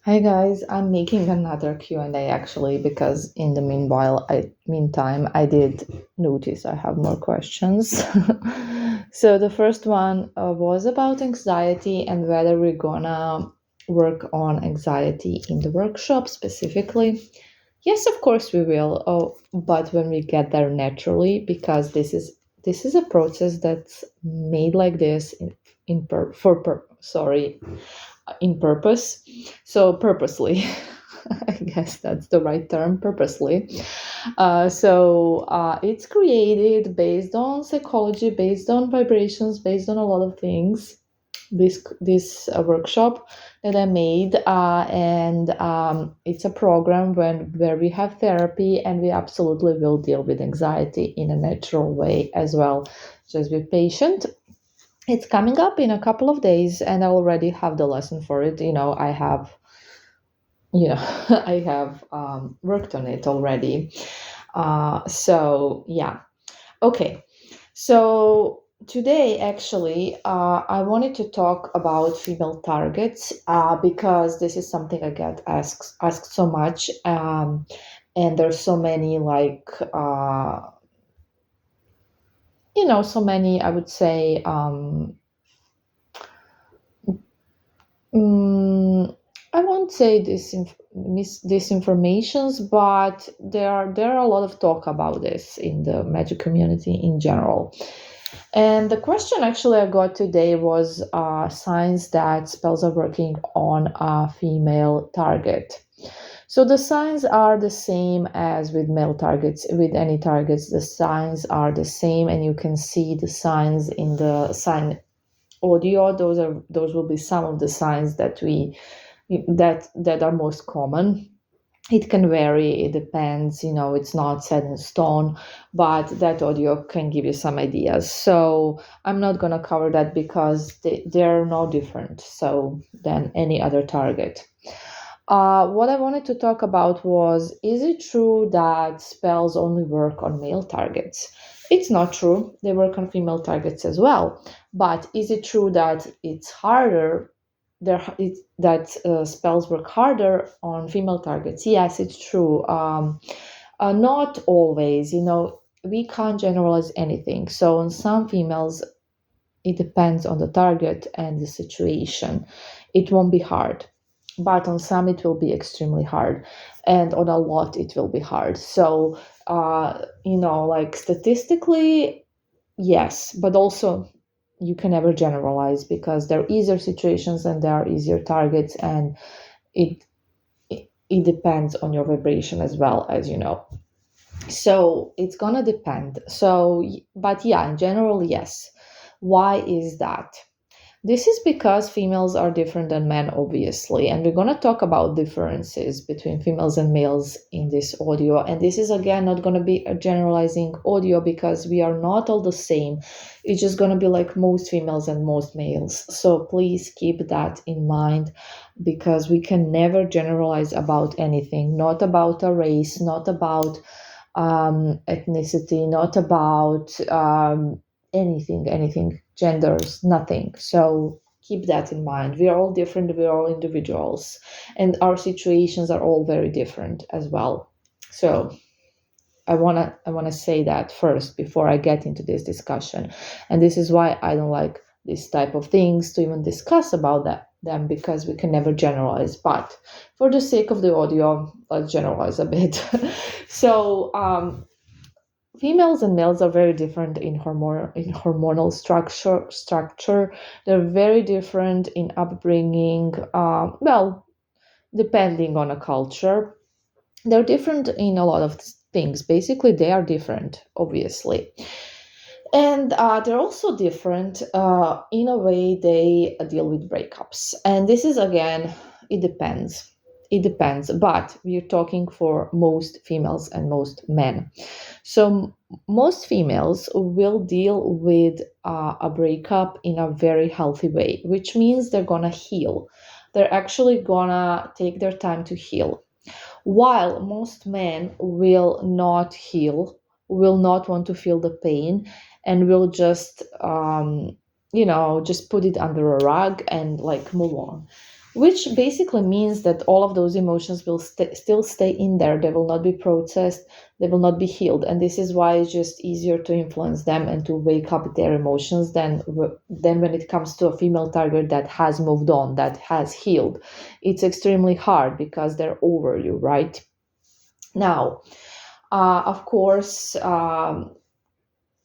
Hi guys, I'm making another Q&A actually because in the meantime I did notice I have more questions. So the first one was about anxiety and whether we're gonna work on anxiety in the workshop specifically. Yes, of course we will. Oh, but when we get there naturally, because this is a process that's made like this in per, for per, sorry in purpose. So purposely, I guess that's the right term, purposely. It's created based on psychology, based on vibrations, based on a lot of things. This workshop that I made, and it's a program where we have therapy, and we absolutely will deal with anxiety in a natural way as well. Just be patient. It's coming up in a couple of days, and I already have the lesson for it. I have worked on it already. Yeah. Okay. So today, actually, I wanted to talk about female targets because this is something I get asked so much, and there's so many so many, I would say. Mm, I won't say disinformations, but there are a lot of talk about this in the magic community in general. And the question actually I got today was signs that spells are working on a female target. So the signs are the same as with male targets. With any targets, the signs are the same, and you can see the signs in the sign audio. Those will be some of the signs that are most common. It can vary, it depends, it's not set in stone, but that audio can give you some ideas. So I'm not going to cover that because they're no different so than any other target. What I wanted to talk about was, is it true that spells only work on male targets? It's not true. They work on female targets as well. But is it true that it's harder? That spells work harder on female targets? Yes, it's true. Not always. We can't generalize anything. So on some females, it depends on the target and the situation. It won't be hard, but on some it will be extremely hard, and on a lot it will be hard. So, like statistically, yes, but also you can never generalize because there are easier situations and there are easier targets, and it it depends on your vibration as well, as you know. So it's gonna depend. But yeah, in general, yes. Why is that? This is because females are different than men, obviously, and we're going to talk about differences between females and males in this audio. And this is again not going to be a generalizing audio because we are not all the same. It's just going to be like most females and most males. So please keep that in mind because we can never generalize about anything, not about a race, not about ethnicity, not about anything, genders, nothing. So keep that in mind. We are all different, we are all individuals, and our situations are all very different as well. So I wanna say that first before I get into this discussion. And this is why I don't like this type of things to even discuss about them because we can never generalize. But for the sake of the audio, let's generalize a bit. So females and males are very different in hormonal structure. They're very different in upbringing. Well, depending on a culture, they're different in a lot of things. Basically, they are different, obviously, and they're also different in a way they deal with breakups. And this is again, it depends. It depends, but we're talking for most females and most men. So most females will deal with a breakup in a very healthy way, which means they're gonna heal. They're actually gonna take their time to heal. While most men will not heal, will not want to feel the pain, and will just, just put it under a rug and like move on. which basically means that all of those emotions will still stay in there. They will not be processed, they will not be healed. And this is why it's just easier to influence them and to wake up their emotions than when it comes to a female target that has moved on, that has healed. It's extremely hard because they're over you, right? Now, of course,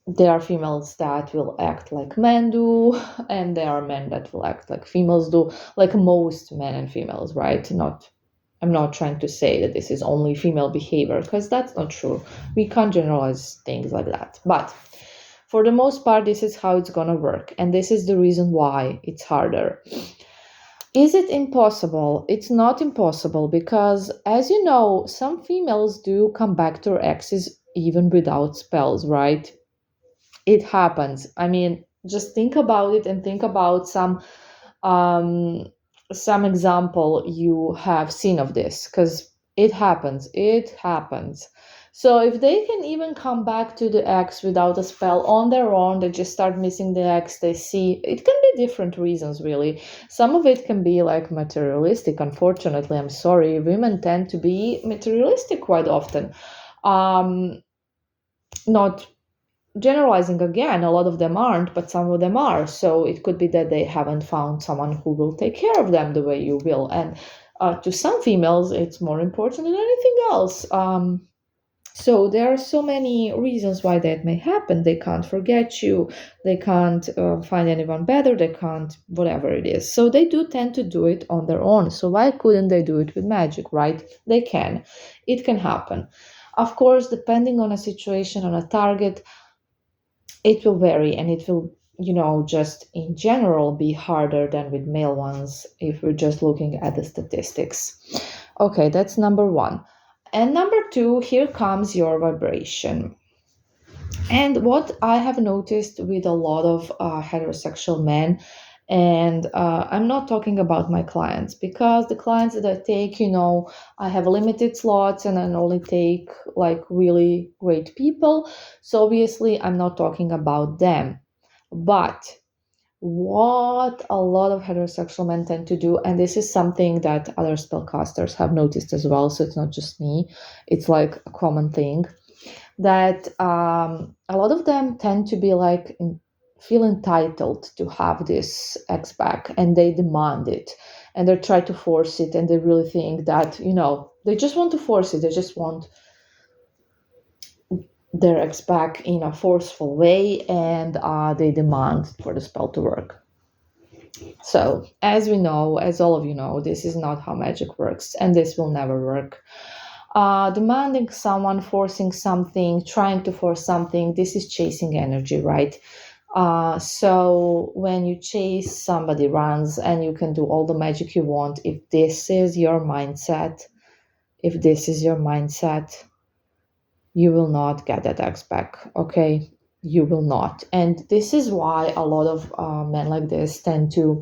there are females that will act like men do, and there are men that will act like females do, like most men and females, right? I'm not trying to say that this is only female behavior, because that's not true. We can't generalize things like that. But for the most part, this is how it's gonna work, and this is the reason why it's harder. Is it impossible? It's not impossible because, as you know, some females do come back to their exes even without spells, right? It happens. I mean, just think about it and think about um, some example you have seen of this, because it happens. It happens. So if they can even come back to the ex without a spell on their own, they just start missing the ex, they see it can be different reasons, really. Some of it can be like materialistic. Unfortunately, I'm sorry, women tend to be materialistic quite often. Not generalizing again, a lot of them aren't, but some of them are. So it could be that they haven't found someone who will take care of them the way you will. And to some females, it's more important than anything else. So there are so many reasons why that may happen. They can't forget you, they can't find anyone better, they can't, whatever it is. So they do tend to do it on their own. So why couldn't they do it with magic, right? They can. It can happen. Of course, depending on a situation, on a target, it will vary, and it will, just in general be harder than with male ones if we're just looking at the statistics. Okay, that's number one. And number two, here comes your vibration. And what I have noticed with a lot of heterosexual men, and I'm not talking about my clients, because the clients that I take, I have limited slots and I only take like really great people. So obviously, I'm not talking about them. But what a lot of heterosexual men tend to do, and this is something that other spellcasters have noticed as well, so it's not just me, it's like a common thing, that a lot of them tend to be like feel entitled to have this ex back, and they demand it, and they try to force it, and they really think that they just want to force it, they just want their ex back in a forceful way, and they demand for the spell to work. So as we know, as all of you know, this is not how magic works, and this will never work. Demanding someone, forcing something, trying to force something, this is chasing energy, right? So when you chase, somebody runs, and you can do all the magic you want. If this is your mindset, you will not get that ex back, okay? You will not. And this is why a lot of men like this tend to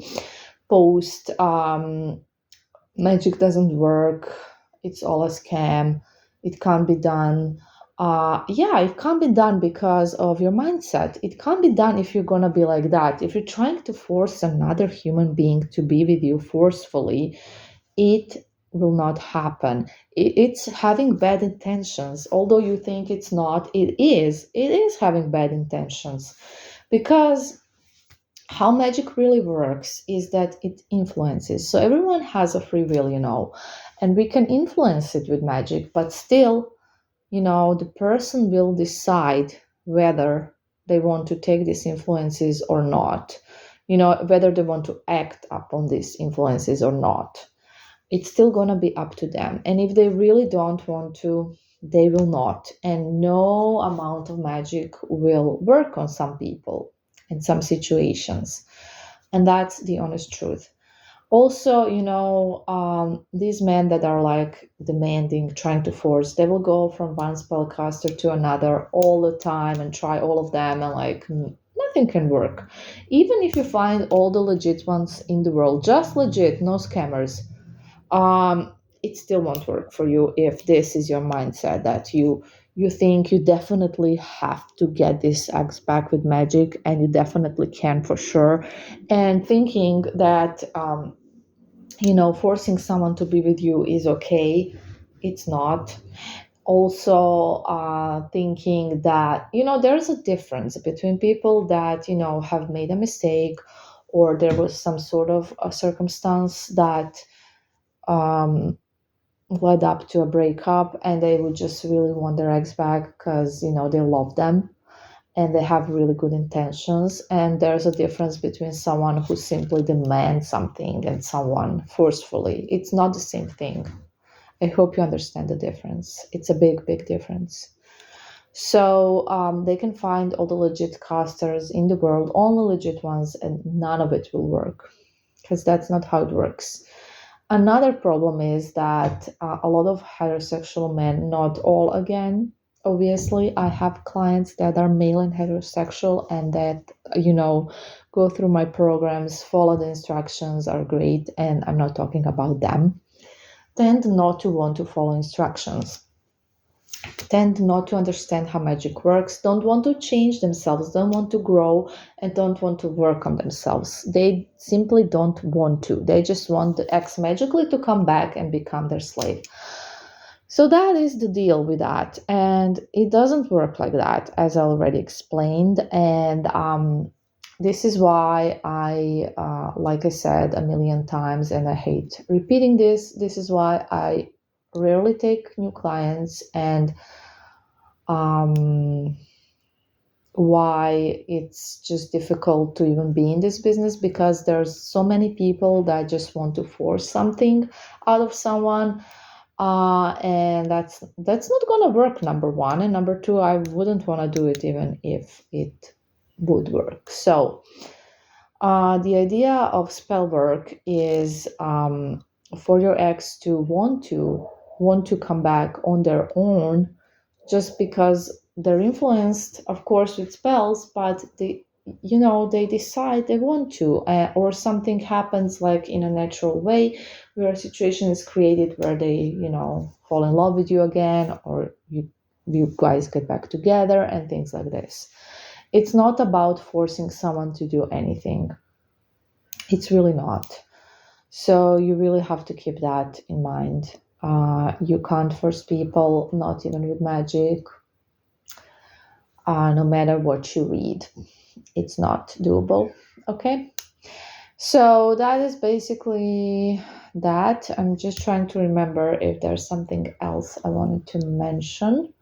post magic doesn't work, it's all a scam, it can't be done. Yeah, it can't be done because of your mindset. It can't be done if you're gonna be like that. If you're trying to force another human being to be with you forcefully, it will not happen. It's having bad intentions. Although you think it's not, it is. It is having bad intentions. Because how magic really works is that it influences. So everyone has a free will, and we can influence it with magic, but still, the person will decide whether they want to take these influences or not, whether they want to act upon these influences or not. It's still going to be up to them. And if they really don't want to, they will not. And no amount of magic will work on some people in some situations. And that's the honest truth. Also, these men that are like demanding, trying to force, they will go from one spellcaster to another all the time and try all of them, and like nothing can work. Even if you find all the legit ones in the world, just legit, no scammers, it still won't work for you if this is your mindset, that you think you definitely have to get this ex back with magic, and you definitely can for sure, and thinking that forcing someone to be with you is okay. It's not. Also, thinking that, there's a difference between people that, have made a mistake, or there was some sort of a circumstance that um, led up to a breakup, and they would just really want their ex back because, they love them and they have really good intentions. And there's a difference between someone who simply demands something and someone forcefully. It's not the same thing. I hope you understand the difference. It's a big, big difference. So they can find all the legit casters in the world, only legit ones, and none of it will work because that's not how it works. Another problem is that a lot of heterosexual men, not all again, obviously, I have clients that are male and heterosexual and that, go through my programs, follow the instructions, are great, and I'm not talking about them, tend not to want to follow instructions, tend not to understand how magic works, don't want to change themselves, don't want to grow, and don't want to work on themselves. They simply don't want to. They just want the ex magically to come back and become their slave. So that is the deal with that. And it doesn't work like that, as I already explained. And this is why like I said a million times, and I hate repeating this is why I rarely take new clients, and um, why it's just difficult to even be in this business, because there's so many people that just want to force something out of someone, and that's not gonna work, number one, and number two, I wouldn't want to do it even if it would work. So the idea of spell work is for your ex to want to come back on their own, just because they're influenced, of course, with spells, but they decide they want to, or something happens like in a natural way, where a situation is created where they, fall in love with you again, or you guys get back together and things like this. It's not about forcing someone to do anything. It's really not. So you really have to keep that in mind. You can't force people, not even with magic, no matter what you read. It's not doable. Okay. So that is basically that. I'm just trying to remember if there's something else I wanted to mention.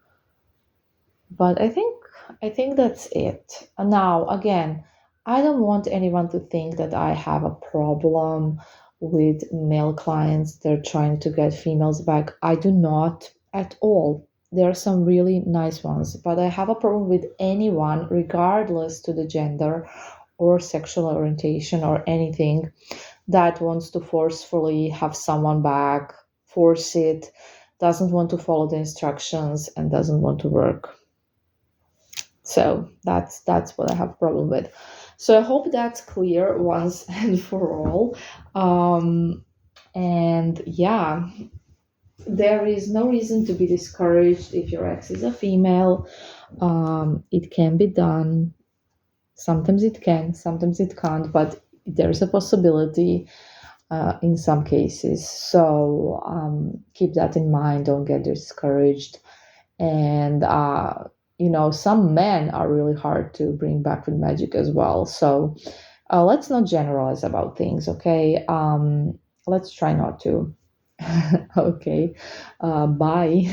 But I think that's it. Now, again, I don't want anyone to think that I have a problem with male clients. They're trying to get females back. I do not at all. There are some really nice ones, but I have a problem with anyone, regardless to the gender or sexual orientation or anything, that wants to forcefully have someone back, force it, doesn't want to follow the instructions, and doesn't want to work. So that's what I have a problem with. So I hope that's clear once and for all. And yeah, there is no reason to be discouraged if your ex is a female. It can be done. Sometimes it can, sometimes it can't, but there's a possibility in some cases. So keep that in mind. Don't get discouraged. And some men are really hard to bring back with magic as well. So let's not generalize about things, okay? Let's try not to. Okay. Bye.